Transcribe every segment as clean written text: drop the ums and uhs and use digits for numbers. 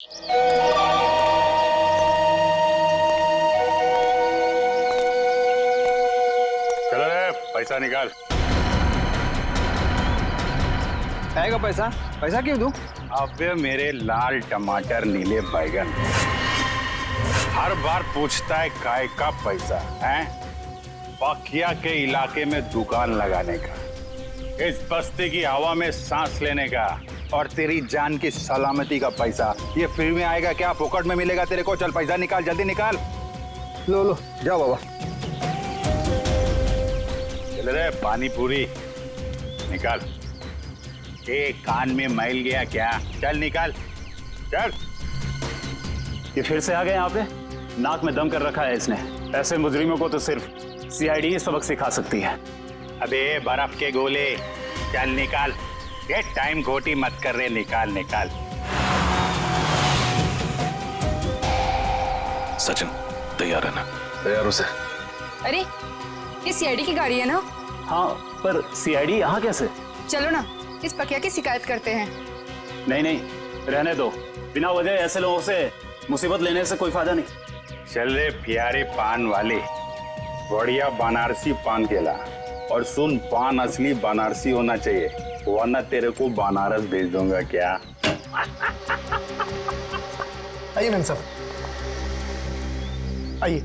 चलो रे, पैसा निकाल। आएगा पैसा? पैसा क्यों दूं? अबे मेरे लाल टमाटर नीले बैगन, हर बार पूछता है काय का पैसा है? पकिया के इलाके में दुकान लगाने का, इस बस्ती की हवा में सांस लेने का, और तेरी जान की सलामती का पैसा ये फ्री में आएगा क्या? फोकट में मिलेगा तेरे को? चल पैसा निकाल, जल्दी निकाल। लो लो जाओ बाबा। चल रे, पानी पूरी निकाल। कान में मैल गया क्या? चल निकाल, चल। ये फिर से आ गए यहाँ पे? नाक में दम कर रखा है इसने। ऐसे मुजरिमों को तो सिर्फ सीआईडी ही सबक सिखा सकती है। अबे बर्फ के गोले, चल निकाल। ये टाइम खोटी मत कर रहे, निकाल निकाल। सचिन तैयार है ना? तैयार हो सर। अरे ये सीआईडी की गाड़ी है ना? हाँ, पर सीआईडी यहाँ कैसे? चलो ना इस पकिया की शिकायत करते हैं। नहीं नहीं, रहने दो। बिना वजह ऐसे लोगों से मुसीबत लेने से कोई फायदा नहीं। चल रे प्यारे पान वाले, बढ़िया बनारसी पान केला। और सुन, पान असली बनारसी होना चाहिए, वरना तेरे को बनारस भेज दूंगा। क्या? आइए मैम साहब, आइए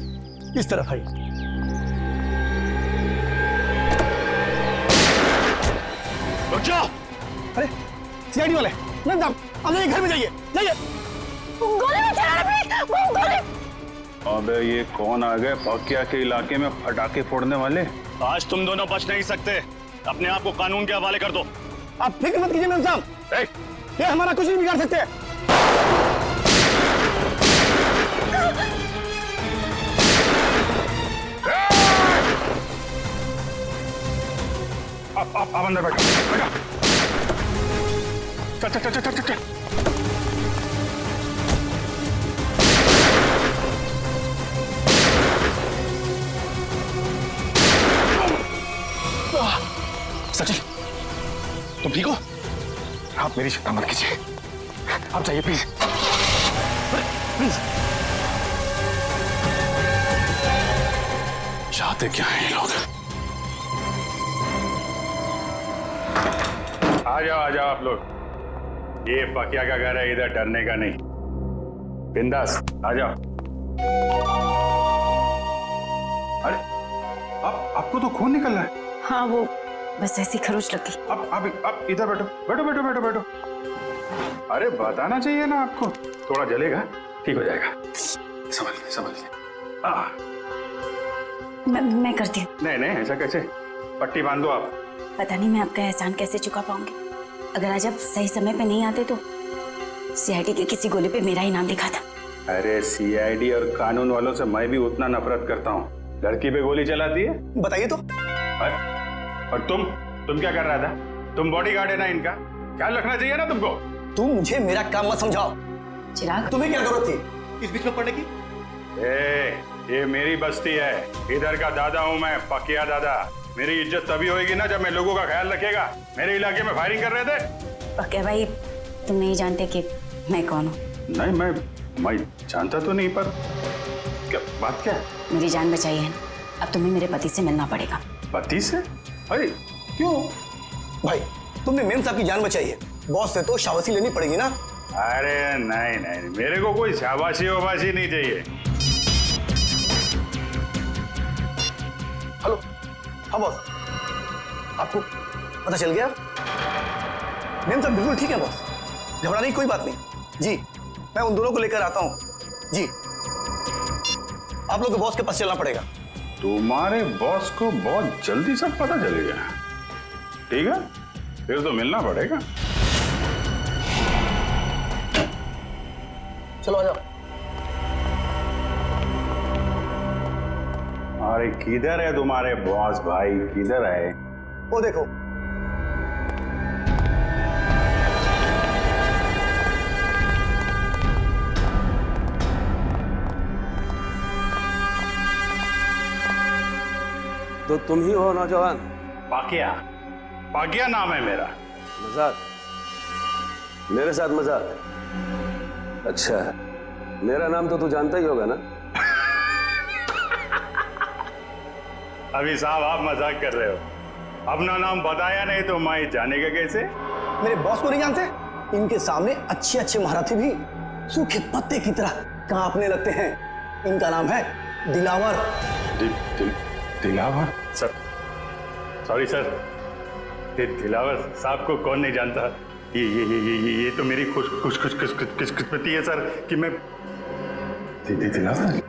इस तरफ आइए। रुक जाओ। अरे सीआईडी वाले, मैम साहब आप जाइए, घर में जाइए, जाइए। गोली मत चलाना प्लीज, गोली। अबे ये कौन आ गए पकिया के इलाके में पटाखे फोड़ने वाले? आज तुम दोनों बच नहीं सकते। अपने आप को कानून के हवाले कर दो। आप फिक्र मत कीजिए मैम साहब, ये हमारा कुछ नहीं बिगाड़ सकते। आप अंदर बैठो, बैठो। चल चल चल चल चल चल। सचिन तुम ठीक हो? आप मेरी चिंता मत कीजिए, आप जाइए प्लीज, प्लीज। चाहते क्या हैं ये लोग? आ जाओ आप लोग। ये पकिया का घर है, इधर डरने का नहीं। बिंदास आ जाओ। अरे आपको तो खून निकल रहा है। हाँ वो बस ऐसी खरोच लग गई। आप इधर बैठो, बैठो बैठो बैठो बैठो। अरे बताना चाहिए ना आपको, थोड़ा जलेगा, ठीक हो जाएगा। संभल। मैं करती हूँ। नहीं नहीं, ऐसा कैसे? पट्टी बांध दो आप। पता नहीं मैं आपका एहसान कैसे चुका पाऊंगी। अगर आज आप सही समय पे नहीं आते तो सीआईडी के किसी गोले पे मेरा ही नाम लिखा था। अरे सीआईडी और कानून वालों से मैं भी उतना नफरत करता हूँ। लड़की पे गोली चलाती है। बताइए तो। और तुम क्या कर रहा था? तुम बॉडीगार्ड है ना इनका, ख्याल रखना चाहिए ना तुमको। तुम मुझे मेरा काम मत समझाओ। चिराग, तुम्हें क्या जरूरत थी इस बीच में पड़ने की? ये मेरी बस्ती है, इधर का दादा हूँ मैं, पकिया दादा। मेरी इज्जत तभी होगी ना जब मैं लोगों का ख्याल रखेगा। मेरे इलाके में फायरिंग कर रहे थे। पकिया भाई तुम नहीं जानते कि मैं कौन हूँ। नहीं, मैं जानता तो नहीं, पर क्या बात क्या है? मेरी जान बचाई है ना, अब तुम्हें मेरे पति से मिलना पड़ेगा। पति से? अरे क्यों? भाई तुमने मेम साहब की जान बचाई है, बॉस से तो शाबाशी लेनी पड़ेगी ना। अरे नहीं, मेरे को कोई शाबाशी वाबाशी नहीं चाहिए। हेलो, हाँ बॉस, आपको पता चल गया? मेम साहब बिल्कुल ठीक है बॉस, घबराने की कोई बात नहीं। जी मैं उन दोनों को लेकर आता हूँ। जी आप लोग को बॉस के पास चलना पड़ेगा। तुम्हारे बॉस को बहुत जल्दी सब पता चल गया। ठीक है, फिर तो मिलना पड़ेगा। चलो आ जाओ। अरे किधर है तुम्हारे बॉस भाई, किधर है? वो देखो। तो तुम ही हो नौजवान? पाकिया नाम है मेरा। मजाक? मेरे साथ मजाक? अच्छा, मेरा नाम तो तू जानता ही होगा ना? अभी साहब आप मजाक कर रहे हो। अपना नाम बताया नहीं तो मैं जानेगा कैसे? मेरे बॉस को नहीं जानते? इनके सामने अच्छे अच्छे महारथी भी सूखे पत्ते की तरह कांपने लगते हैं। इनका नाम है Dilawar. Dilawar? Sir, sorry sir, Dilawar साहब को कौन नहीं जानता? ये तो मेरी खुशकिस्मती है सर कि मैं दिलावर।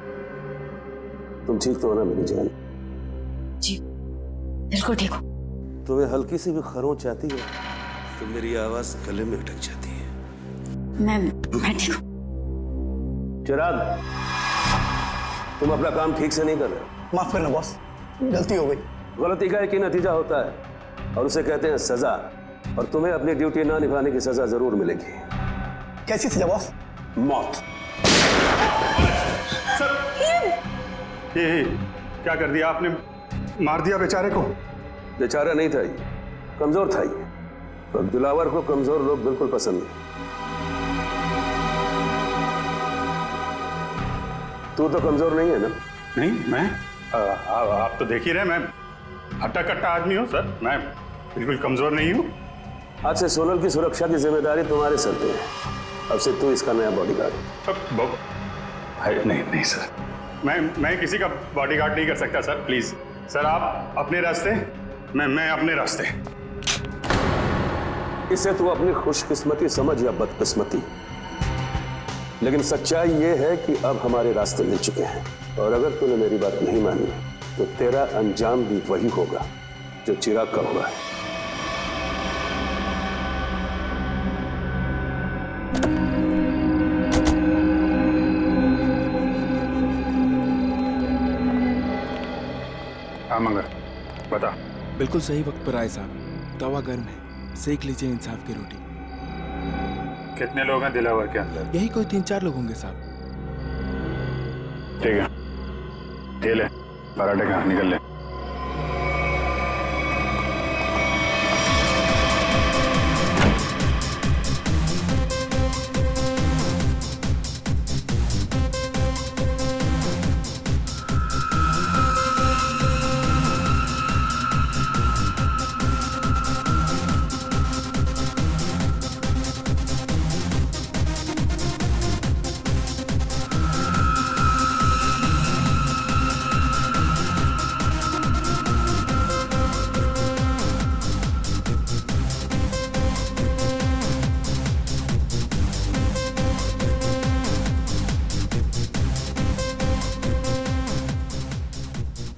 तुम ठीक तो हो ना मेरी जान? जी बिल्कुल ठीक हो। तुम्हें हल्की सी भी खरोंच आती है तो मेरी आवाज गले में अटक जाती है। मैं ठीक हूँ। चिराग, तुम अपना काम ठीक से नहीं कर रहे। माफ करना बॉस, गलती हो गई। गलती का एक ही नतीजा होता है और उसे कहते हैं सजा, और तुम्हें अपनी ड्यूटी ना निभाने की सजा जरूर मिलेगी। कैसी सजा बॉस? मौत। ये क्या कर दिया आपने? मार दिया बेचारे को? बेचारा नहीं था ये, कमजोर था ये, और दिलावर को कमजोर लोग बिल्कुल पसंद नहीं। तू तो कमजोर नहीं है ना? नहीं, मैं आप तो देख ही रहे, मैं हट्टा कट्टा आदमी हूँ सर, मैं बिल्कुल कमजोर नहीं हूँ। आज से सोनल की सुरक्षा की जिम्मेदारी तुम्हारे सर पे है। अब से तू इसका नया बॉडीगार्ड। नहीं सर, मैं किसी का बॉडीगार्ड नहीं कर सकता सर, प्लीज सर, आप अपने रास्ते, मैं अपने रास्ते। इसे तू अपनी खुशकिस्मती समझ या बदकिस्मती, लेकिन सच्चाई ये है कि अब हमारे रास्ते मिल चुके हैं, और अगर तूने मेरी बात नहीं मानी तो तेरा अंजाम भी वही होगा जो चिराग का हुआ है। हाँ मंगर, बता। बिल्कुल सही वक्त पर आए साहब। तवा गर्म है, सेक लीजिए इंसाफ की रोटी। कितने लोग हैं दिलावर के अंदर? यही कोई 3-4 लोग होंगे साहब। ठीक है, ये ले पराठे खा, निकल ले।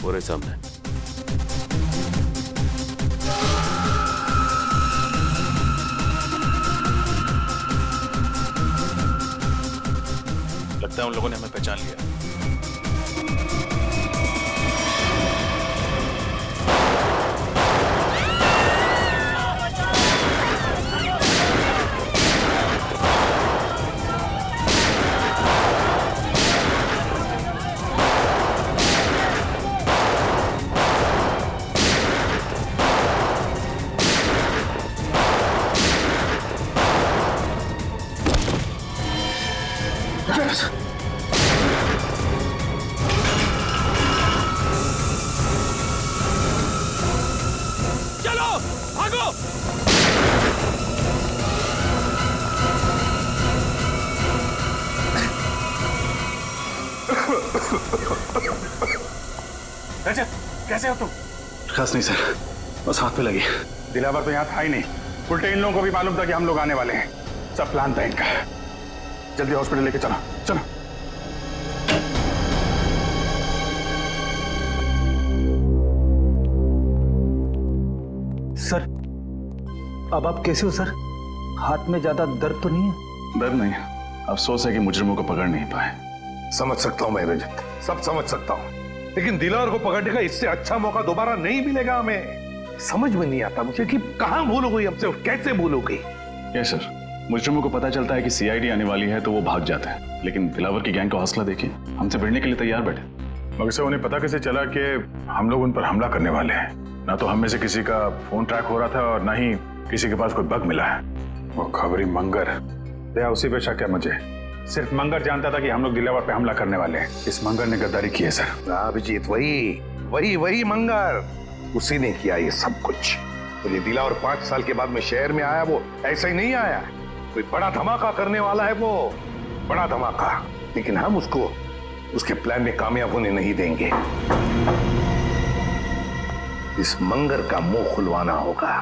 पूरे सामने। लगता है उन लोगों ने हमें पहचान लिया। चलो भागो। रजत, कैसे हो तुम? खास नहीं सर, बस हाथ पे लगी। दिलावर तो यहाँ था ही नहीं, उल्टे इन लोगों को भी मालूम था कि हम लोग आने वाले हैं। सब प्लान था इनका। जल्दी हॉस्पिटल लेके चलो, चलो। सर, अब आप कैसे हो सर? हाथ में ज्यादा दर्द तो नहीं है? डर नहीं, अफसोस है कि मुजरिमों को पकड़ नहीं पाए। समझ सकता हूं मैं रजत, सब समझ सकता हूं, लेकिन दिलावर को पकड़ने का इससे अच्छा मौका दोबारा नहीं मिलेगा हमें। समझ में नहीं आता मुझे कि कहां भूल हो गई हमसे और कैसे भूल हो गई। यस सर, मुजरिमों को पता चलता है कि सीआईडी आने वाली है तो वो भाग जाते हैं, लेकिन दिलावर की गैंग का हौसला देखिए, हमसे भिड़ने के लिए तैयार बैठे। मगर से उन्हें पता कैसे चला कि हम लोग उन पर हमला करने वाले हैं? ना तो हम में से किसी का फोन ट्रैक हो रहा था और ना ही किसी के पास कोई बग मिला है। वो खबरी मंगर या उसी पे शक है मुझे। सिर्फ मंगर जानता था कि हम लोग दिलावर पे हमला करने वाले हैं। इस मंगर ने गद्दारी की है सर। अभिजीत, वही मंगर, उसी ने किया ये सब कुछ। तो ये दिलावर 5 साल के बाद में शहर में आया, वो ऐसे ही नहीं आया, कोई बड़ा धमाका करने वाला है, वो बड़ा धमाका। लेकिन हम उसको उसके प्लान में कामयाब होने नहीं देंगे। इस मंगर का मुंह खुलवाना होगा।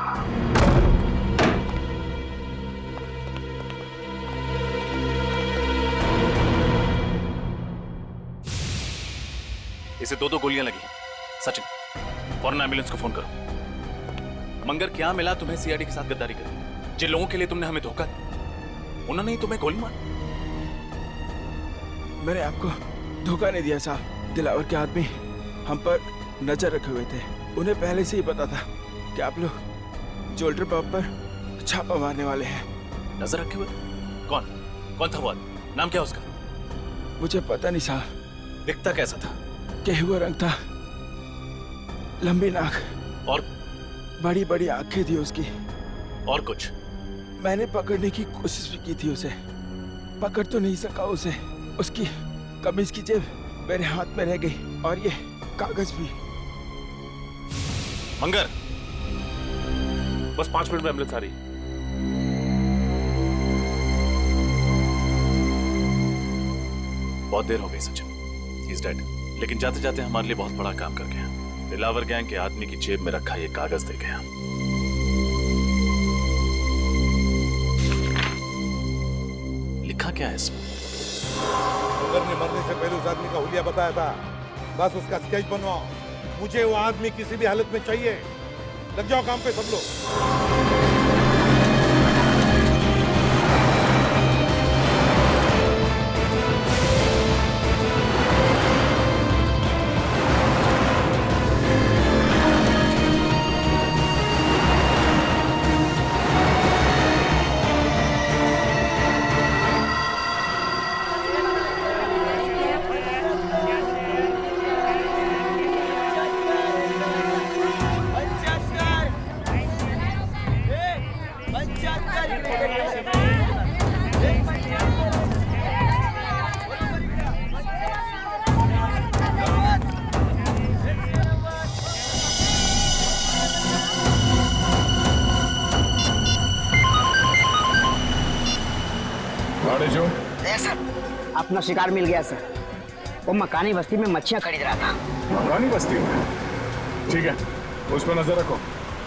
इसे 2 गोलियां लगी। सचिन, फौरन एम्बुलेंस को फोन करो। मंगर, क्या मिला तुम्हें सीआईडी के साथ गद्दारी कर? जिन लोगों के लिए तुमने हमें धोखा दिया, उन्होंने ही तुम्हें गोली मारी। मैंने आपको धोखा नहीं दिया साहब। दिलावर के आदमी हम पर नजर रखे हुए थे। उन्हें पहले से ही पता था कि आप लोग ज्वेलरी पॉप पर छापा मारने वाले हैं। नजर रखे हुए? कौन था वो आदमी? नाम क्या उसका? मुझे पता नहीं साहब। दिखता कैसा था? गेहुआ रंग था, लंबी नाक और बड़ी बड़ी आंखें थी उसकी। और कुछ? मैंने पकड़ने की कोशिश भी की थी उसे, पकड़ तो नहीं सका उसे। उसकी कमीज की जेब मेरे हाथ में रह गई और ये कागज भी। मंगर, बस 5 मिनट में एम्बुलेंस आ रही। बहुत देर हो गई सचिन, ही इज डेड। लेकिन जाते जाते हमारे लिए बहुत बड़ा काम कर गया। दिलावर गैंग के आदमी की जेब में रखा ये कागज दे गया। लिखा क्या है इसमें? मंगर ने मरने से पहले उस आदमी का हुलिया बताया था। बस उसका स्केच बनवाओ। मुझे वो आदमी किसी भी हालत में चाहिए। लग जाओ काम पे सब लोग। सर, अपना शिकार मिल गया सर। वो मकानी बस्ती में मच्छियां खरीद रहा था। मकानी बस्ती में? ठीक है, उस पर नजर रखो।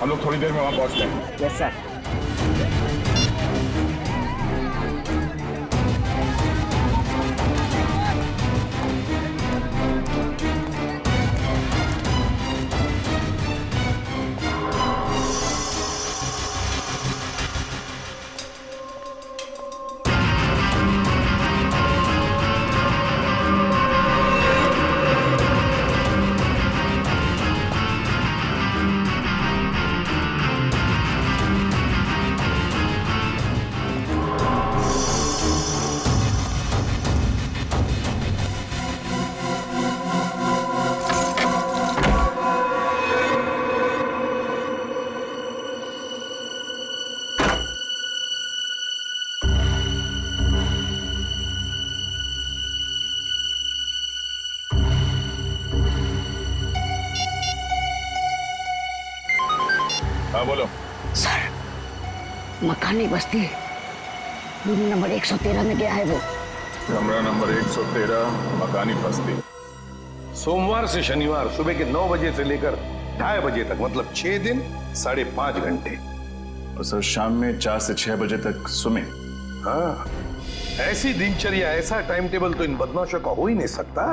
हम लोग थोड़ी देर में वहां पहुंचते हैं। Yes sir. हाँ बोलो। सर, मकानी बस्ती रूम नंबर 113 में गया है वो। कमरा नंबर 113, मकानी बस्ती। सोमवार से शनिवार सुबह के 9 बजे से लेकर 2:30 बजे तक, मतलब 6 दिन 5.5 घंटे। और सर शाम में 4 से 6 बजे तक स्विमिंग। हाँ, ऐसी दिनचर्या, ऐसा टाइम टेबल तो इन बदमाशों का हो ही नहीं सकता।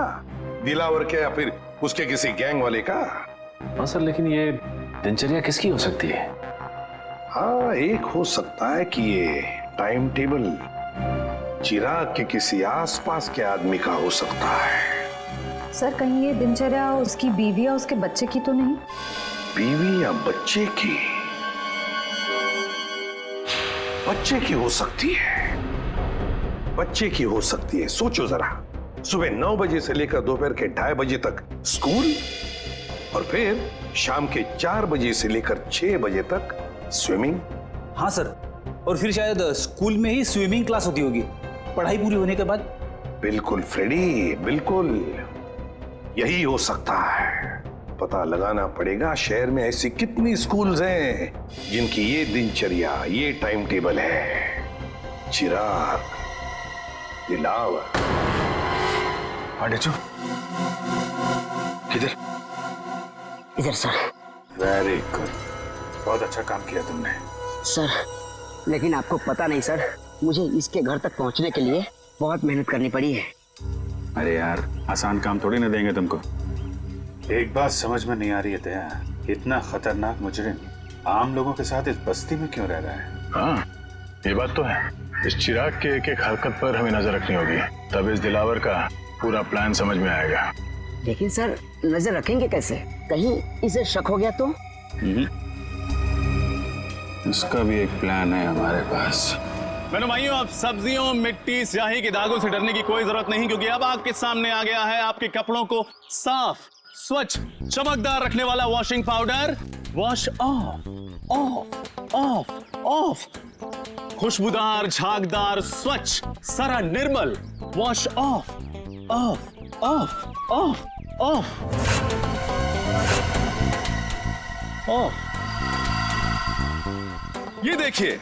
दिलावर के या फिर उसके किसी गैंग वाले का। हाँ सर, लेकिन ये दिनचर्या किसकी हो सकती है? हाँ, एक हो सकता है कि ये टाइम टेबल चिराग के किसी आसपास के आदमी का हो सकता है। सर, कहीं ये दिनचर्या उसकी बीवी या उसके बच्चे की तो नहीं? बीवी या बच्चे की? बच्चे की हो सकती है, बच्चे की हो सकती है। सोचो जरा, सुबह 9 बजे से लेकर दोपहर के 2:30 बजे तक स्कूल, और फिर शाम के 4 बजे से लेकर 6 बजे तक स्विमिंग। हाँ सर, और फिर शायद स्कूल में ही स्विमिंग क्लास होती होगी। पढ़ाई पूरी होने के बाद? बिल्कुल फ्रेडी, बिल्कुल यही हो सकता है। पता लगाना पड़ेगा शहर में ऐसी कितनी स्कूल्स हैं जिनकी ये दिनचर्या, ये टाइम टेबल है। चिराग, दिलावर। पांडेचू किधर? इधर सर। वेरी गुड, बहुत अच्छा काम किया तुमने। सर लेकिन आपको पता नहीं सर, मुझे इसके घर तक पहुंचने के लिए बहुत मेहनत करनी पड़ी है। अरे यार, आसान काम थोड़ी ना देंगे तुमको। एक बात समझ में नहीं आ रही है दया, इतना खतरनाक मुजरिम आम लोगों के साथ इस बस्ती में क्यों रह रहा है? हाँ, ये बात तो है। इस चिराग के एक एक हरकत पर हमें नजर रखनी होगी, तब इस दिलावर का पूरा प्लान समझ में आएगा। लेकिन सर नजर रखेंगे कैसे? कहीं इसे शक हो गया तो? इसका भी एक प्लान है हमारे पास। मेरे भाइयों, अब सब्जियों, मिट्टी, स्याही के दागों से डरने की कोई जरूरत नहीं, क्योंकि अब आपके सामने आ गया है आपके कपड़ों को साफ, स्वच्छ, चमकदार रखने वाला washing powder. Wash off, off, off, off. खुशबूदार, झागदार, स्वच्छ, सारा निर्मल। Wash off, off, off, off, off, off. ये देखिए,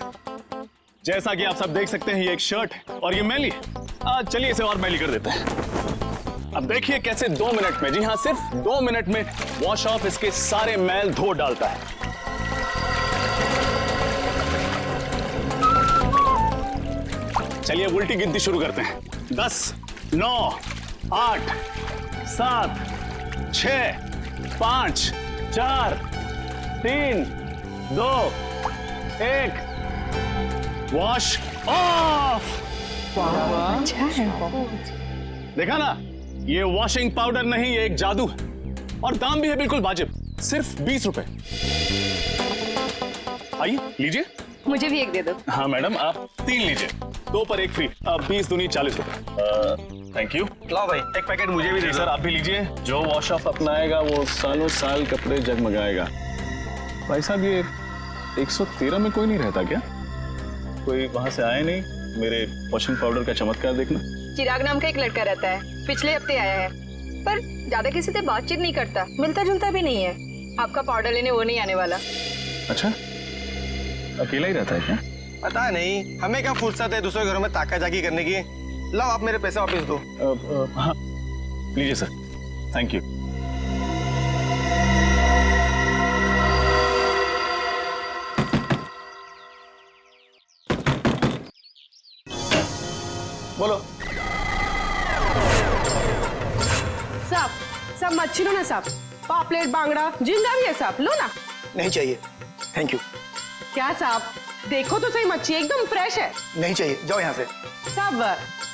जैसा कि आप सब देख सकते हैं, ये एक शर्ट है और ये मैली है। चलिए इसे और मैली कर देते हैं। अब देखिए कैसे 2 मिनट में, जी हाँ सिर्फ 2 मिनट में वॉश ऑफ इसके सारे मैल धो डालता है। चलिए उल्टी गिनती शुरू करते हैं। 10, 9, 8, 7, 6, 5, 4, 3, 2, 1। Wash off. अच्छा है। देखा ना, ये वॉशिंग पाउडर नहीं, ये एक जादू है और दाम भी है बिल्कुल वाजिब, सिर्फ 20 रुपए। आइए लीजिए। मुझे भी एक दे दो। हाँ मैडम, आप 3 लीजिए, 2 पर 1 फ्री। 20 दूनी 40 रुपए। Thank you. लाओ भाई, एक पैकेट मुझे भी दे सर आप भी लीजिए। जो वॉश ऑफ अपनाएगा वो सालों साल कपड़े जगमगाएगा। भाई साहब, ये 113 में कोई नहीं रहता क्या? कोई वहां से आया नहीं मेरे वॉशिंग पाउडर का चमत्कार देखना? चिराग नाम का एक लड़का रहता है, पिछले हफ्ते आया है, पर ज्यादा किसी से बातचीत नहीं करता, मिलता जुलता भी नहीं है। आपका पाउडर लेने वो नहीं आने वाला। अच्छा, अकेला ही रहता है क्या? पता नहीं, हमें क्या फुर्सत है दूसरे घरों में ताका जाकी करने की। लाओ आप मेरे पैसे वापस दो। हाँ लीजिए सर, थैंक यू। बोलो। साहब, सब मच्छी लो ना साहब, पापलेट, बांगड़ा, झींगा भी है साहब, लो ना। नहीं चाहिए, थैंक यू। क्या साहब, देखो तो सही, मच्छी एकदम फ्रेश है। नहीं चाहिए, जाओ यहाँ से। साहब,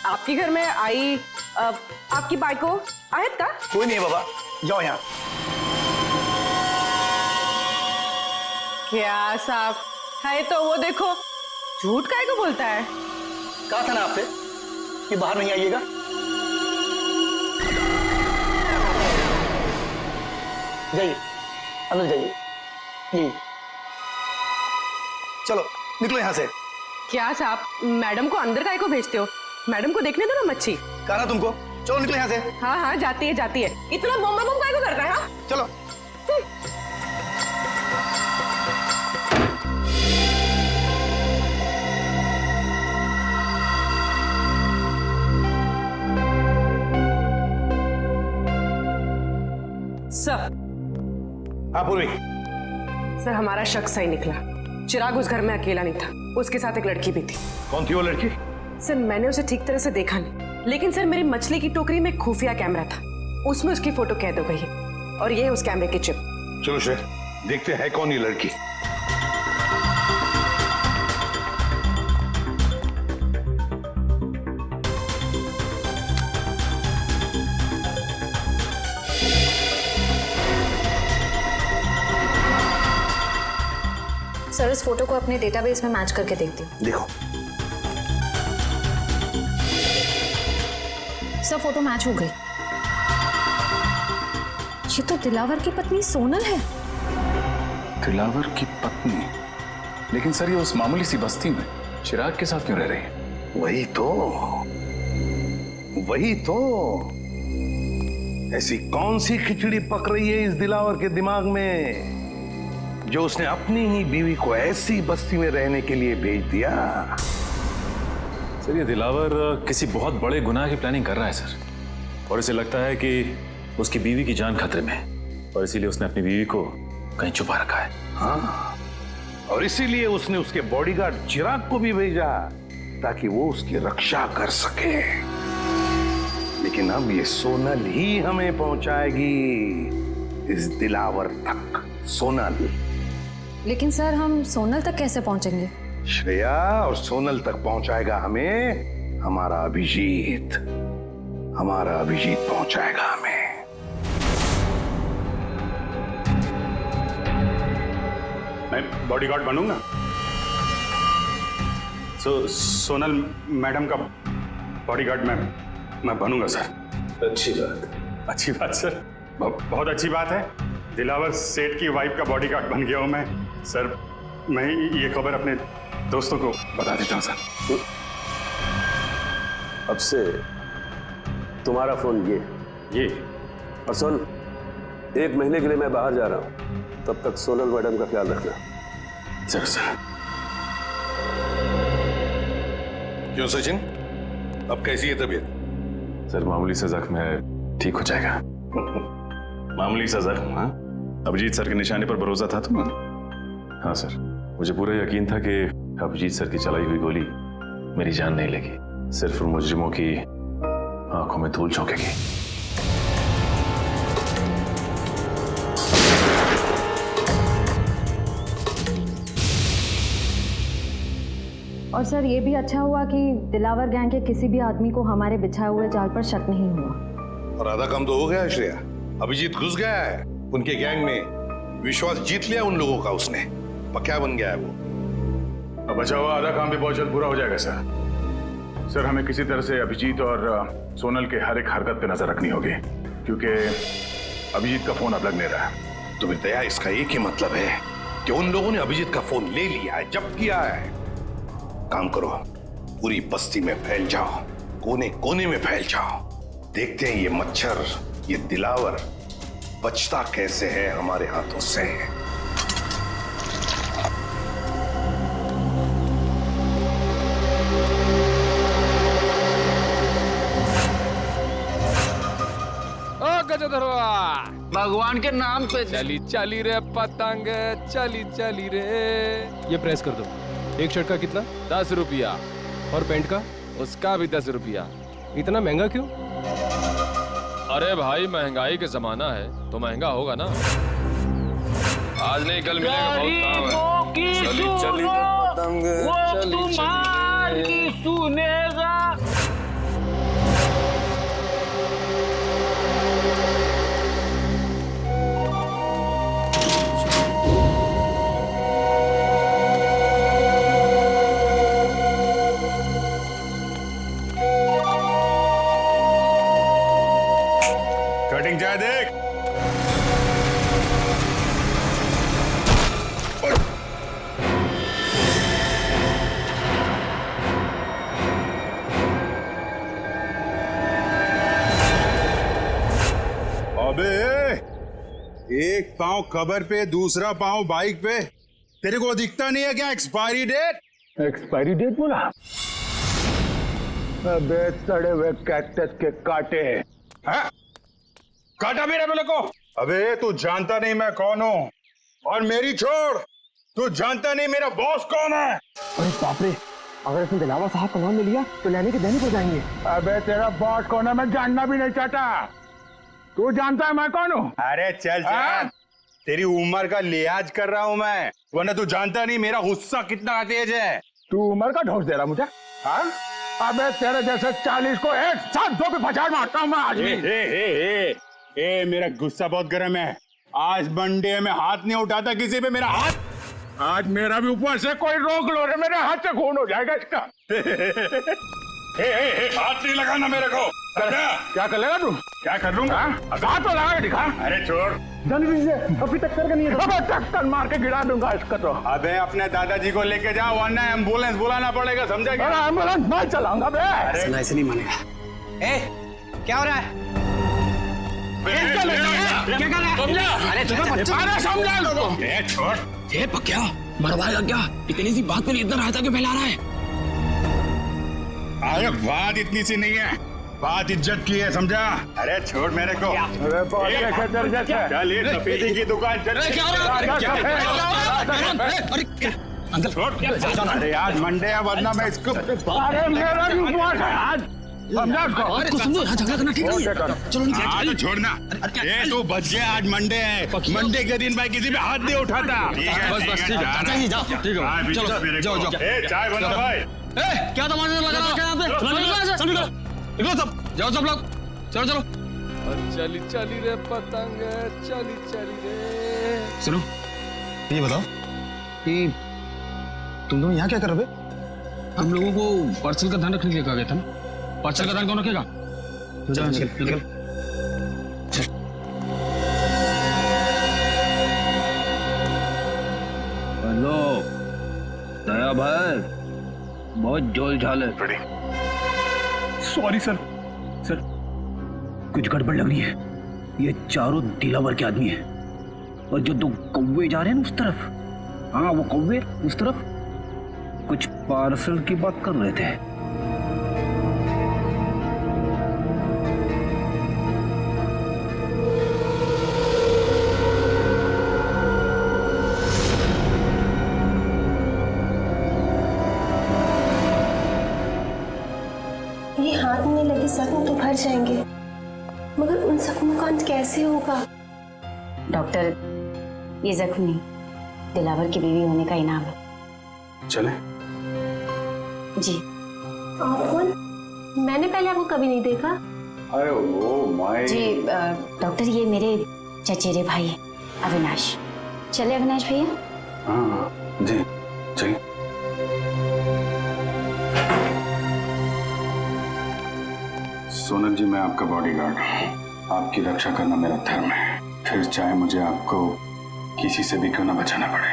आपके घर में आई आपकी बाइको आयत का? कोई नहीं है बाबा, जाओ यहाँ। क्या साहब है तो वो देखो, झूठ काहे को बोलता है? कहा था ना आपसे कि बाहर नहीं आइएगा। जाइए, अंदर जाइए। ये चलो निकलो यहाँ से। क्या साहब, मैडम को अंदर काहे को भेजते हो? मैडम को देखने दो ना मच्छी। कहा ना तुमको, चलो निकलो यहाँ से। हाँ हाँ, जाती है जाती है, इतना बम बम काहे को कर रहा है? हाँ? चलो। सर। हाँ पूर्वी। सर, हमारा शक सही निकला। चिराग उस घर में अकेला नहीं था, उसके साथ एक लड़की भी थी। कौन थी वो लड़की? सर, मैंने उसे ठीक तरह से देखा नहीं, लेकिन सर मेरी मछली की टोकरी में एक खुफिया कैमरा था, उसमें उसकी फोटो कैद हो गई है और ये है उस कैमरे की चिप। चलो श्रेय, देखते हैं कौन ये लड़की। सर, इस फोटो को अपने डेटाबेस में मैच करके देखती हूँ। देखो। सर, फोटो मैच हो गई। ये तो दिलावर की पत्नी सोनल है। दिलावर की पत्नी? लेकिन सर ये उस मामूली सी बस्ती में चिराग के साथ क्यों रह रही है? वही तो। वही तो। ऐसी कौन सी खिचड़ी पक रही है इस दिलावर के दिमाग में जो उसने अपनी ही बीवी को ऐसी बस्ती में रहने के लिए भेज दिया? सर ये दिलावर किसी बहुत बड़े गुनाह की प्लानिंग कर रहा है सर, और इसे लगता है कि उसकी बीवी की जान खतरे में है और इसीलिए उसने अपनी बीवी को कहीं छुपा रखा है। हाँ, और इसीलिए उसने उसके बॉडीगार्ड चिराग को भी भेजा ताकि वो उसकी रक्षा कर सके। लेकिन अब ये सोनल ही हमें पहुंचाएगी इस दिलावर तक। सोनल। लेकिन सर हम सोनल तक कैसे पहुंचेंगे? श्रेया, और सोनल तक पहुंचाएगा हमें हमारा अभिजीत। हमारा अभिजीत पहुंचाएगा हमें। मैं बॉडीगार्ड बनूंगा। सोनल मैडम का बॉडीगार्ड मैं बनूंगा सर। अच्छी बात। अच्छी बात सर, बहुत अच्छी बात है। दिलावर सेठ की वाइफ का बॉडीगार्ड बन गया हूं मैं सर। मैं ये खबर अपने दोस्तों को बता देता हूं सर। अब से तुम्हारा फोन ये और सुन, 1 महीने के लिए मैं बाहर जा रहा हूं, तब तक सोनल मैडम का ख्याल रखना। सर। क्यों सचिन, अब कैसी है तबीयत? सर मामूली सा जख्म है, ठीक हो जाएगा। मामूली सा जख्म? हाँ, अभिजीत सर के निशाने पर भरोसा था तुम्हें? हाँ सर, मुझे पूरा यकीन था कि अभिजीत सर की चलाई हुई गोली मेरी जान नहीं लेगी, सिर्फ मुजरिमों की आंखों में धूल झोंकेगी। और सर ये भी अच्छा हुआ कि दिलावर गैंग के किसी भी आदमी को हमारे बिछाए हुए जाल पर शक नहीं हुआ। और आधा काम तो हो गया है श्रेया। अभिजीत घुस गया है उनके गैंग में, विश्वास जीत लिया उन लोगों का उसने, पक्का बन गया है वो। अब बचा हुआ आधा काम भी बहुत जल्द पूरा हो जाएगा सर। सर हमें किसी तरह से अभिजीत और सोनल के हर एक हरकत पे नजर रखनी होगी, क्योंकि अभिजीत का फोन अब लग नहीं रहा है। तो दया, इसका एक ही मतलब है कि उन लोगों ने अभिजीत का फोन ले लिया है, जब्त किया है। काम करो, पूरी बस्ती में फैल जाओ, कोने कोने में फैल जाओ। देखते हैं ये मच्छर, ये दिलावर बचता कैसे है हमारे हाथों से। भगवान के नाम पे चली चली रे पतंग, चली चली रे। ये प्रेस कर दो। एक शर्ट का कितना? 10 रुपया। और पैंट का? उसका भी 10 रुपया। इतना महंगा क्यों? अरे भाई महंगाई का जमाना है तो महंगा होगा ना। आज नहीं कल मिलेगा, बहुत काम है। चली चली रे पतंग, चली चली सुनेगा। कटिंग चाहे देख। अबे एक पांव कबर पे, दूसरा पांव बाइक पे, तेरे को दिखता नहीं है क्या एक्सपायरी डेट? एक्सपायरी डेट बोला? अबे सड़े हुए कैक्टस के कांटे। हाँ? काटा मेरे बोले को। अबे तू जानता नहीं मैं कौन हूँ, और मेरी छोड़, तू जानता नहीं मेरा बॉस कौन है। अरे बाप रे, अगर इसने दिलावर साहब का नाम ले लिया तो लेने के देने को जाएंगे। अबे तेरा बॉस कौन है मैं जानना भी नहीं चाहता। तू जानता है मैं कौन हूँ? अरे चल चल, तेरी उम्र का लिहाज कर रहा हूँ मैं, वरना तू जानता नहीं मेरा गुस्सा कितना तेज है। तू उम्र का ढोस दे रहा मुझे? हाँ? अबे तेरे जैसे 40 को एक साथ दो पे पछाड़ मारता हूँ मैं आज भी। ए मेरा गुस्सा बहुत गर्म है। आज मंडे में हाथ नहीं उठाता किसी पे मेरा हाथ। आज मेरा भी ऊपर से कोई रोक लो रे, मेरे हाथ से खून हो जाएगा इसका। हाथ नहीं लगाना मेरे को। क्या कर लेगा तू? क्या कर लूंगा? हाथ तो लगा के दिखा। अरे छोड़, जल्दी से, अभी टक्कर का नहीं है। अबे टक्कर मार के गिरा दूंगा इसका तो। अबे अपने दादाजी को लेके जाओ, वरना एम्बुलेंस बुलाना पड़ेगा, समझा क्या? एम्बुलेंस मैं चलाऊंगा बे। ऐसे नहीं मानेगा। क्या हो रहा है? क्या कर रहा है? अरे समझा लो। छोड़। ये पक्या मरवाएगा क्या? इतनी सी बात के लिए इतना रायता क्यों फैला रहा है? अरे बात इतनी सी नहीं है, बात इज्जत की है, समझा? अरे छोड़ मेरे को। चल ये सफेदी की दुकान चल। अंकल छोड़। अरे आज मंडे है, वरना मैं इसको। अरे मेरा भी उपवास है आज, समझा उसको? अरे कुछ नहीं, झगड़ा करना ठीक नहीं है। चलो हाँ तो छोड़ना। ये तू बच गया, आज मंडे है, मंडे के दिन मैं किसी पे हाथ नहीं उठाता। बस ठीक है, चाचा जी जाओ, ठीक है, चलो जाओ। चाय बना भाई। क्या तमाशा लगा रखा है यहाँ पे? निकलो सब, जाओ सब लोग, चलो चलो। चली चली रे पतंग, चली चली रे। सुनो, ये बताओ कि तुम दोनों यहाँ क्या कर रहे हो? हम लोगों को पार्सल का ध्यान रखने के लिए कहा गया था ना। पार्सल का ध्यान कौन रखेगा? निकल। हेलो दया भाई, बहुत जोल झाल है। Sorry sir. सर कुछ गड़बड़ लग रही है। ये चारों दिलावर के आदमी हैं और जो दो कौवे जा रहे हैं ना उस तरफ, हाँ वो कौवे उस तरफ कुछ पार्सल की बात कर रहे थे। ये हाथ में लगे जख्म तो भर जाएंगे, मगर उन जख्मों का अंत कैसे होगा? डॉक्टर, ये जख्म नहीं, दिलावर की बीवी होने का इनाम है। चले? जी। आप कौन? मैंने पहले आपको कभी नहीं देखा। अरे वो माय। जी डॉक्टर, ये मेरे चचेरे भाई हैं, अविनाश। चले अविनाश भैया? हाँ जी चलिए। सोनल जी, मैं आपका बॉडीगार्ड हूँ। आपकी रक्षा करना मेरा धर्म है, फिर चाहे मुझे आपको किसी से भी क्यों ना बचाना पड़े।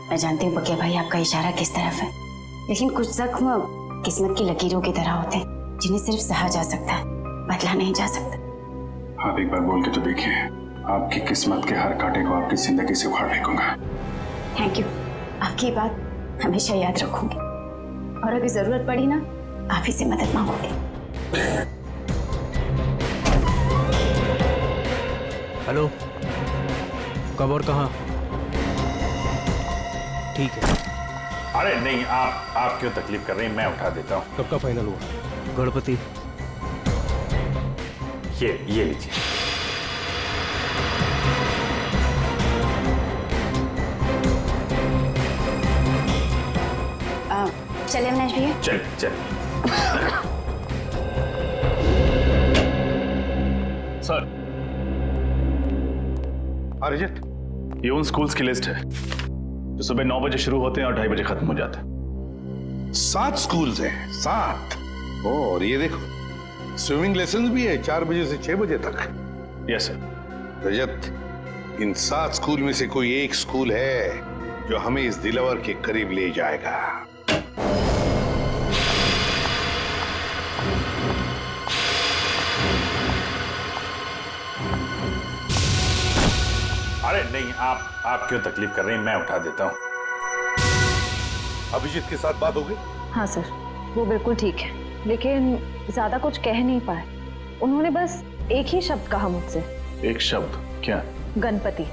मैं जानती हूँ पक्या भाई आपका इशारा किस तरफ है, लेकिन कुछ जख्म किस्मत की लकीरों की तरह होते हैं जिन्हें सिर्फ सहा जा सकता है, बदला नहीं जा सकता। आप एक बार बोल के तो देखिए, आपकी किस्मत के हर कांटे को आपकी जिंदगी से उखाड़ फेंकूंगा। थैंक यू, आपकी बात हमेशा याद रखूंगी, और अगर जरूरत पड़ी ना, आप ही से मदद मांगूंगी। हेलो, कब और कहाँ? ठीक है। अरे नहीं, आप क्यों तकलीफ कर रहे हैं, मैं उठा देता हूँ। कब का फाइनल हुआ? गणपति। ये लीजिए। चले अविनाश भैया? चल। सर, अरिजीत, ये उन स्कूल्स की लिस्ट है जो सुबह 9 बजे शुरू होते हैं और 2:30 बजे खत्म हो जाते हैं। 7 स्कूल्स हैं, 7। और ये देखो, स्विमिंग लेसन भी है 4 बजे से 6 बजे तक। Yes sir. रजत, इन 7 स्कूल में से कोई एक स्कूल है जो हमें इस दिलावर के करीब ले जाएगा। अरे नहीं, आप क्यों तकलीफ कर रहे हैं, मैं उठा देता हूँ। अभिजीत के साथ बात हो गई? हाँ सर, वो बिल्कुल ठीक है, लेकिन ज्यादा कुछ कह नहीं पाए। उन्होंने बस एक ही शब्द कहा मुझसे। एक शब्द? क्या? गणपति।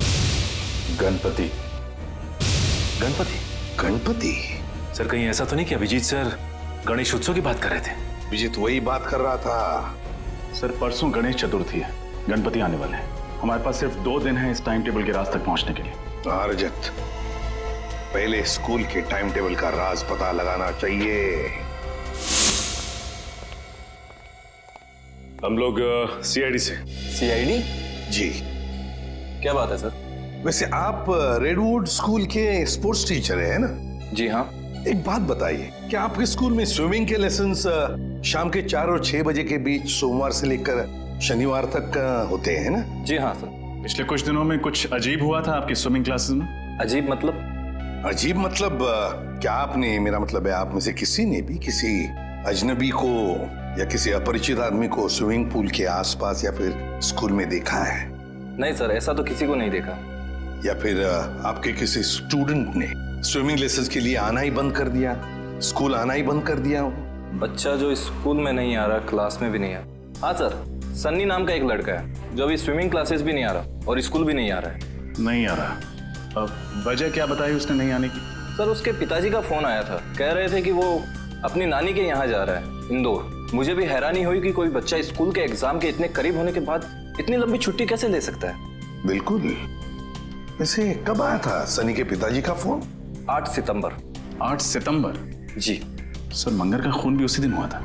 गणपति? गणपति? सर कहीं ऐसा तो नहीं कि अभिजीत सर गणेश उत्सव की बात कर रहे थे? अभिजीत वही बात कर रहा था। सर परसों गणेश चतुर्थी है, गणपति आने वाले हैं। हमारे पास सिर्फ 2 दिन है इस टाइम टेबल के राज तक पहुंचने के लिए। रजत, पहले स्कूल के टाइम टेबल का राज पता लगाना चाहिए। हम लोग सीआईडी से। सीआईडी? जी। क्या बात है सर? वैसे आप रेडवुड स्कूल के स्पोर्ट्स टीचर हैं ना? जी हाँ। एक बात बताइए, क्या आपके स्कूल में स्विमिंग के लेसन्स शाम के 4 और 6 बजे के बीच सोमवार से लेकर शनिवार तक होते हैं ना? जी हाँ सर। पिछले कुछ दिनों में कुछ अजीब हुआ था आपकी स्विमिंग क्लासेस में। अजीब मतलब? अजीब मतलब क्या आपने, मेरा मतलब है आप में से किसी ने भी किसी अजनबी को या किसी अपरिचित आदमी को स्विमिंग पूल के आसपास या फिर स्कूल में देखा है? नहीं सर, ऐसा तो किसी को नहीं देखा। या फिर आपके किसी स्टूडेंट ने स्विमिंग लेसन के लिए आना ही बंद कर दिया, स्कूल आना ही बंद कर दिया हो? बच्चा जो स्कूल में नहीं आ रहा, क्लास में भी नहीं आ रहा। हाँ सर, सन्नी नाम का एक लड़का है जो अभी स्विमिंग क्लासेस भी नहीं आ रहा और स्कूल भी नहीं आ रहा है। नहीं आ रहा? अब वजह क्या बताई उसने नहीं आने की? सर उसके पिताजी का फोन आया था, कह रहे थे कि वो अपनी नानी के यहाँ जा रहा है, इंदौर। मुझे भी हैरानी हुई कि कोई बच्चा स्कूल के एग्जाम के इतने करीब होने के बाद इतनी लंबी छुट्टी कैसे ले सकता है। बिल्कुल। वैसे कब आया था सनी के पिताजी का फोन? 8 सितंबर। 8 सितंबर? जी सर, मंगर का खून भी उसी दिन हुआ था।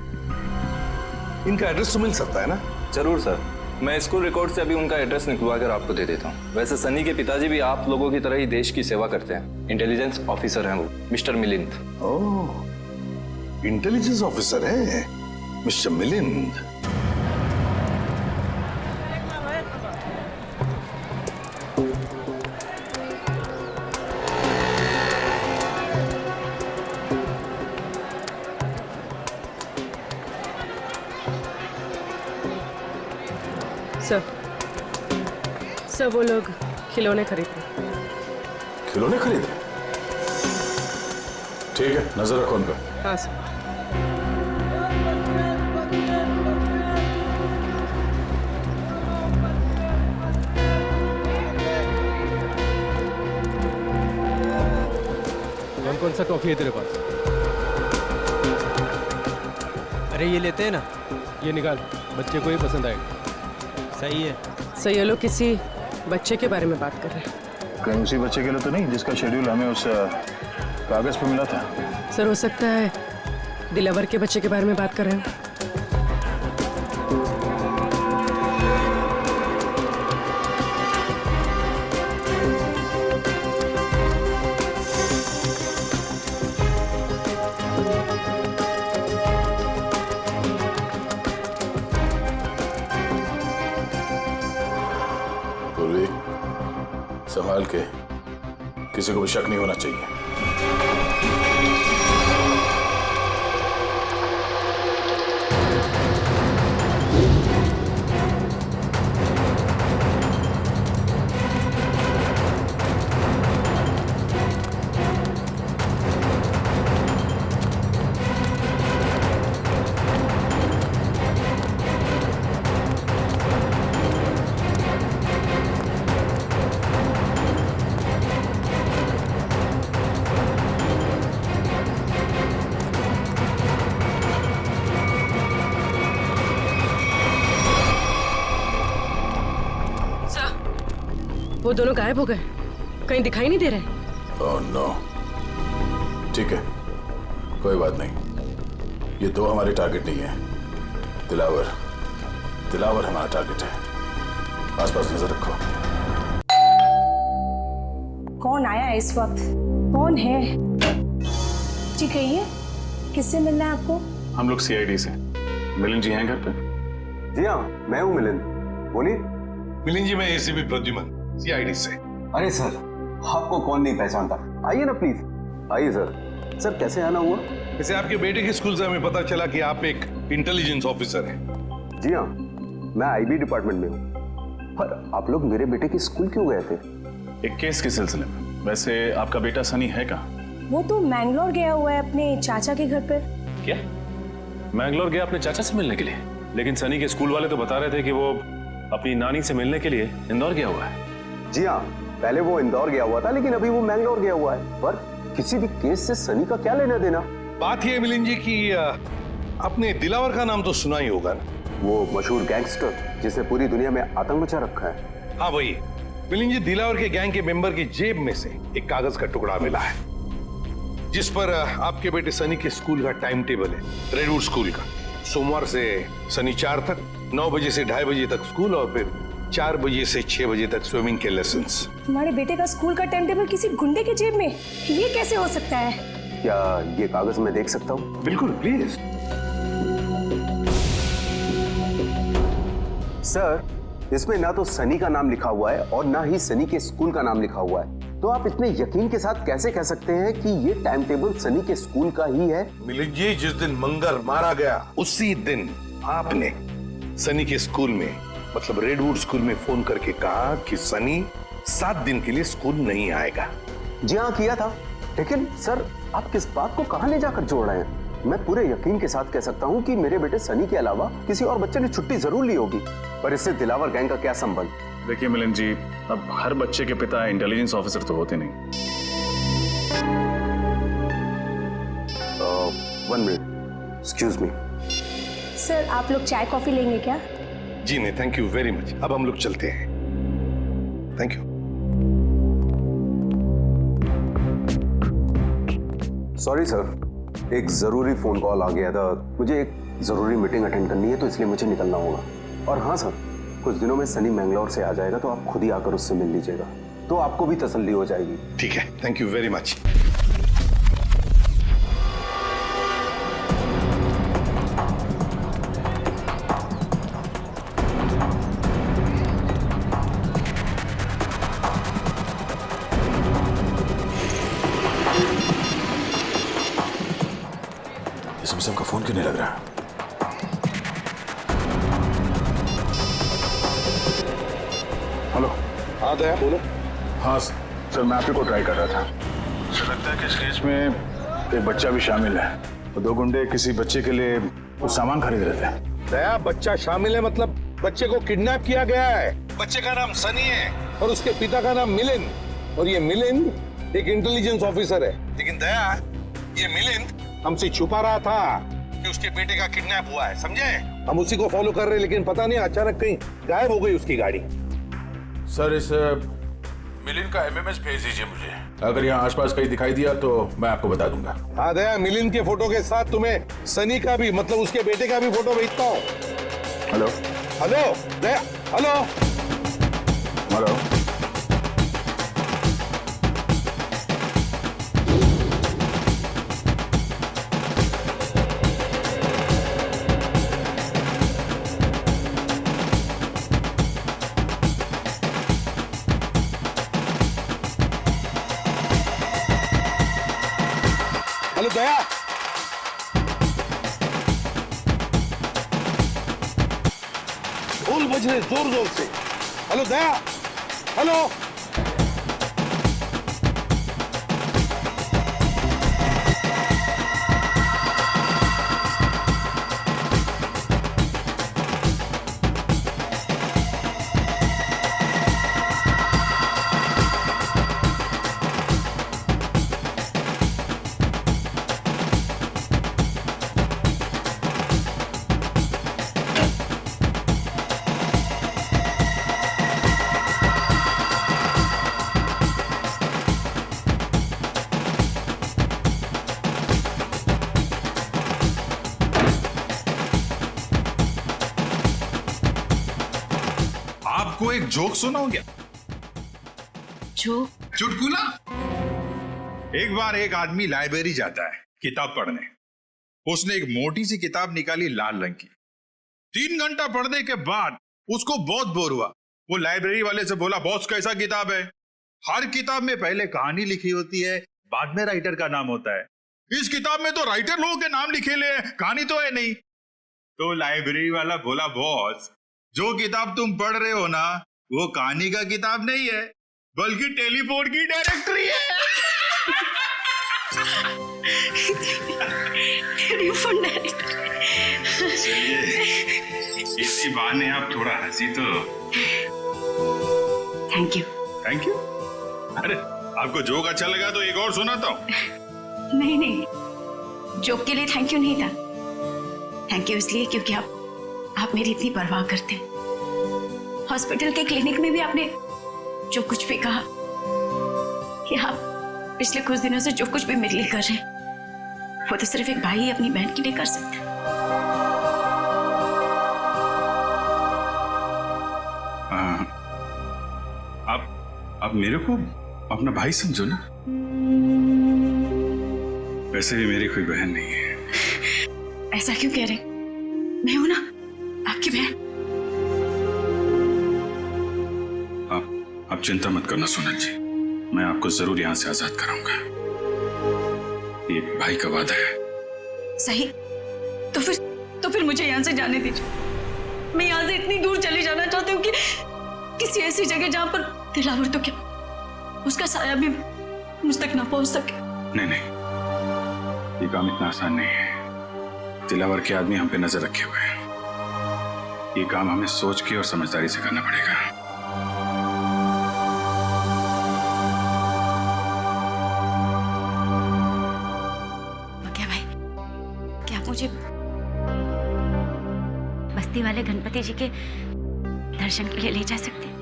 इनका एड्रेस तो मिल सकता है ना? जरूर सर, मैं स्कूल रिकॉर्ड से अभी उनका एड्रेस निकलवा कर आपको दे देता हूँ। वैसे सनी के पिताजी भी आप लोगों की तरह ही देश की सेवा करते हैं, इंटेलिजेंस ऑफिसर हैं वो, मिस्टर मिलिंद। ओह, इंटेलिजेंस ऑफिसर है मिस्टर मिलिंद। सर वो लोग खिलौने खरीद रहे। खिलौने खरीद रहे? ठीक है, नजर रखो उन पर। हाँ सर। कौन कौन सा टॉफी है तेरे पास? अरे ये लेते हैं ना। ये निकाल, बच्चे को ही पसंद आएगा। सही है। सर ये लोग किसी बच्चे के बारे में बात कर रहे हैं। कहीं उसी बच्चे के लिए तो नहीं जिसका शेड्यूल हमें उस कागज पे मिला था? सर हो सकता है दिलावर के बच्चे के बारे में बात कर रहे हैं। संभाल के, किसी को भी शक नहीं होना चाहिए। वो दोनों गायब हो गए, कहीं दिखाई नहीं दे रहे। Oh no. ठीक है, कोई बात नहीं। ये दो हमारे टारगेट नहीं है। दिलावर हमारा टारगेट है। आसपास नजर रखो। कौन आया है इस वक्त? कौन है? जी कहिए, किससे मिलना है आपको? हम लोग CID से। मिलिंद जी हैं घर पे? जी हाँ, मैं हूँ मिलिंद, बोलिए। मिलिंद जी, मैं ACP प्रद्युमन, CID से। अरे सर, आपको कौन नहीं पहचानता, आइए ना प्लीज। आइए सर। सर कैसे आना हुआ? वैसे आपके बेटे के स्कूल से हमें पता चला कि आप एक इंटेलिजेंस ऑफिसर हैं। जी हाँ, मैं IB डिपार्टमेंट में हूँ। पर आप लोग मेरे बेटे के स्कूल क्यों गए थे? एक केस के सिलसिले में। वैसे आपका बेटा सनी है कहाँ? वो तो मैंगलोर गया हुआ है अपने चाचा के घर पर। क्या? मैंगलोर गया अपने चाचा से मिलने के लिए? लेकिन सनी के स्कूल वाले तो बता रहे थे कि वो अपनी नानी से मिलने के लिए इंदौर गया हुआ है। जी हाँ, पहले वो इंदौर गया हुआ था, लेकिन अभी वो मैंगलोर गया हुआ है। पर किसी भी केस से सनी का क्या लेना देना? बात यह मिलिंद जी कि आपने दिलावर का नाम तो सुना ही होगा ना? वो मशहूर गैंगस्टर जिसने पूरी दुनिया में आतंक मचा रखा है। हाँ वही। मिलिंद जी, दिलावर के गैंग के मेंबर की जेब में से एक कागज का टुकड़ा मिला है जिस पर आपके बेटे सनी के स्कूल का टाइम टेबल है, रेडवुड स्कूल का। सोमवार से शनिवार तक 9 बजे से 2:30 बजे तक स्कूल और फिर 4 बजे से 6 बजे तक स्विमिंग के लेसन्स। तुम्हारे बेटे का स्कूल का टाइम टेबल किसी गुंडे के जेब में? ये कैसे हो सकता है? क्या ये कागज मैं देख सकता हूँ? बिल्कुल, प्लीज। सर, इसमें ना तो सनी का नाम लिखा हुआ है और ना ही सनी के स्कूल का नाम लिखा हुआ है। तो आप इतने यकीन के साथ कैसे कह सकते हैं कि ये टाइम टेबल सनी के स्कूल का ही है? मिलिंद जी, जिस दिन मंगर मारा गया उसी दिन आपने सनी के स्कूल में, मतलब रेडवुड स्कूल में फोन करके कहा कि सनी 7 दिन के लिए स्कूल नहीं आएगा। जी हाँ, किया था। लेकिन सर, आप किस बात को कहां ले जाकर जोड़ रहे हैं? मैं पूरे यकीन के साथ कह सकता हूं कि मेरे बेटे सनी के अलावा किसी और बच्चे ने छुट्टी जरूर ली होगी, पर इससे दिलावर गैंग का क्या संबंध? देखिए मिलिंद जी, अब हर बच्चे के पिता इंटेलिजेंस ऑफिसर तो होते नहीं। 1 मिनट, एक्सक्यूज मी। सर, आप लोग चाय कॉफी लेंगे क्या? जी नहीं, थैंक यू वेरी मच। अब हम लोग चलते हैं। Thank you. सॉरी सर, एक जरूरी फोन कॉल आ गया था। मुझे एक जरूरी मीटिंग अटेंड करनी है, तो इसलिए मुझे निकलना होगा। और हाँ सर, कुछ दिनों में सनी मैंगलोर से आ जाएगा, तो आप खुद ही आकर उससे मिल लीजिएगा, तो आपको भी तसल्ली हो जाएगी। ठीक है, थैंक यू वेरी मच। इसमें का फोन क्यों नहीं लग रहा? हेलो। हाँ दया, बोलो। हाँ सर, मैं आप ही को ट्राई कर रहा था। मुझे लगता है कि इस केस में एक बच्चा भी शामिल है। तो 2 गुंडे किसी बच्चे के लिए कुछ सामान खरीद रहे थे। दया, बच्चा शामिल है मतलब बच्चे को किडनैप किया गया है। बच्चे का नाम सनी है और उसके पिता का नाम मिलिंद, और ये मिलिंद एक इंटेलिजेंस ऑफिसर है। लेकिन दया, ये मिलिंद हमसे छुपा रहा था कि उसके बेटे का किडनैप हुआ है, समझे? हम उसी को फॉलो कर रहे हैं, लेकिन पता नहीं अचानक कहीं गायब हो गई उसकी गाड़ी। सर, इस मिलिंद का एमएमएस भेज दीजिए मुझे। अगर यहाँ आसपास कहीं दिखाई दिया तो मैं आपको बता दूंगा। हाँ दया, मिलिंद के फोटो के साथ तुम्हें सनी का भी, मतलब उसके बेटे का भी फोटो भेजता हूँ। हेलो। हेलो दया, हेलो हेलो। हेलो दया, ढोल बज रहे जोर जोर से। हेलो दया, हेलो। आपको एक जोक सुनाओ क्या? जोक? चुटकुला। एक बार एक आदमी लाइब्रेरी जाता है किताब पढ़ने। उसने एक मोटी सी किताब निकाली लाल रंग की। 3 घंटा पढ़ने के बाद उसको बहुत बोर हुआ। वो लाइब्रेरी वाले से बोला, बॉस कैसा किताब है? हर किताब में पहले कहानी लिखी होती है, बाद में राइटर का नाम होता है। इस किताब में तो राइटर लोगों के नाम लिखे ले, कहानी तो है नहीं। तो लाइब्रेरी वाला बोला, बॉस जो किताब तुम पढ़ रहे हो ना, वो कहानी का किताब नहीं है, बल्कि टेलीफोन की डायरेक्टरी है। Telephone directory. इसी बहाने आप थोड़ा हंसी तो। Thank you. Thank you? अरे आपको जोक अच्छा लगा तो एक और सुनाता हूँ। नहीं नहीं, जोक के लिए थैंक यू नहीं था। थैंक यू इसलिए क्योंकि आप मेरी इतनी परवाह करते हैं। हॉस्पिटल के क्लिनिक में भी आपने जो कुछ भी कहा कि आप पिछले कुछ दिनों से जो कुछ भी मेरे लिए कर रहे हैं, वो तो सिर्फ एक भाई अपनी बहन के लिए कर सकता है। आप मेरे को अपना भाई समझो ना। वैसे भी मेरी कोई बहन नहीं है। ऐसा क्यों कह रहे? मैं हूं ना आपकी बहन। आप चिंता मत करना सोनल जी, मैं आपको जरूर यहां से आजाद कराऊंगा। ये भाई का वादा है। सही, तो फिर मुझे यहाँ से जाने दीजिए। मैं यहाँ से इतनी दूर चली जाना चाहती हूँ कि किसी ऐसी जगह जहाँ पर दिलावर तो क्या, उसका साया भी मुझ तक ना पहुंच सके। नहीं नहीं, ये काम इतना आसान नहीं है। दिलावर के आदमी हम पे नजर रखे हुए हैं। ये काम हमें सोच के और समझदारी से करना पड़ेगा। क्या भाई, क्या आप मुझे बस्ती वाले गणपति जी के दर्शन के लिए ले जा सकते हैं?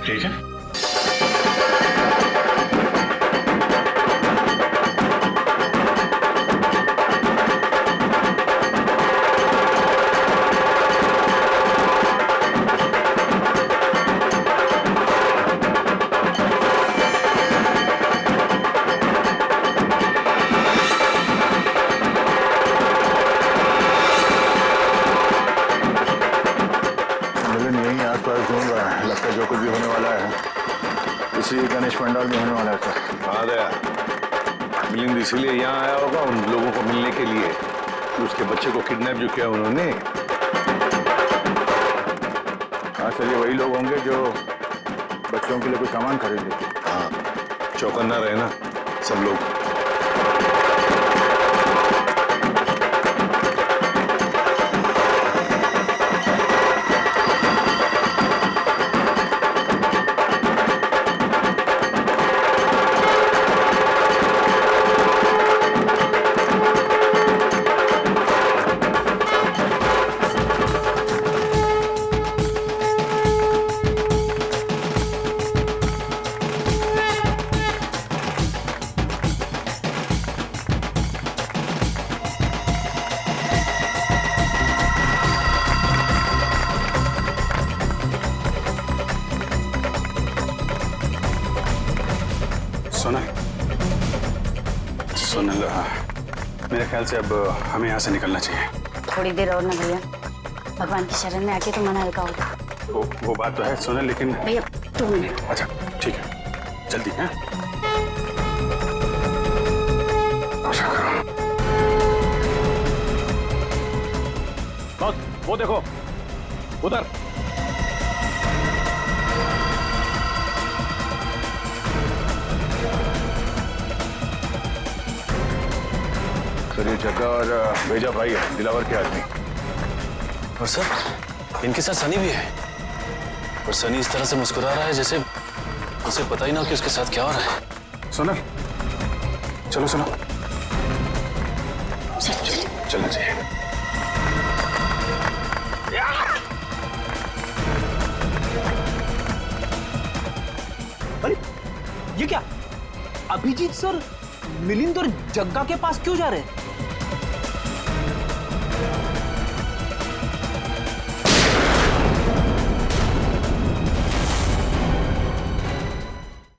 ठीक है। लगता है जो कुछ भी होने वाला है इसी गणेश पंडाल में होने वाला है सर। आ गया मिलिंद, इसीलिए यहाँ आया होगा उन लोगों को मिलने के लिए कि उसके बच्चे को किडनैप जो किया उन्होंने। हाँ सर, ये वही लोग होंगे जो बच्चों के लिए कोई सामान खरीदे। हाँ, चौकन्ना रहे ना सब लोग। सोनल, मेरे ख्याल से अब हमें यहाँ से निकलना चाहिए। थोड़ी देर और ना भैया, भगवान की शरण में आके तो मन हल्का होगा। वो बात तो है सोनल, लेकिन भैया 2 मिनट। अच्छा ठीक है, जल्दी है। वो देखो उधर। सर ये जग्गा और भेजा भाई है, दिलावर के आदमी। और सर इनके साथ सनी भी है, और सनी इस तरह से मुस्कुरा रहा है जैसे उसे पता ही ना कि उसके साथ क्या हो रहा है। सोनल चलो सुनो, चलना चाहिए। अरे ये क्या, अभिजीत सर मिलिंद और जग्गा के पास क्यों जा रहे हैं?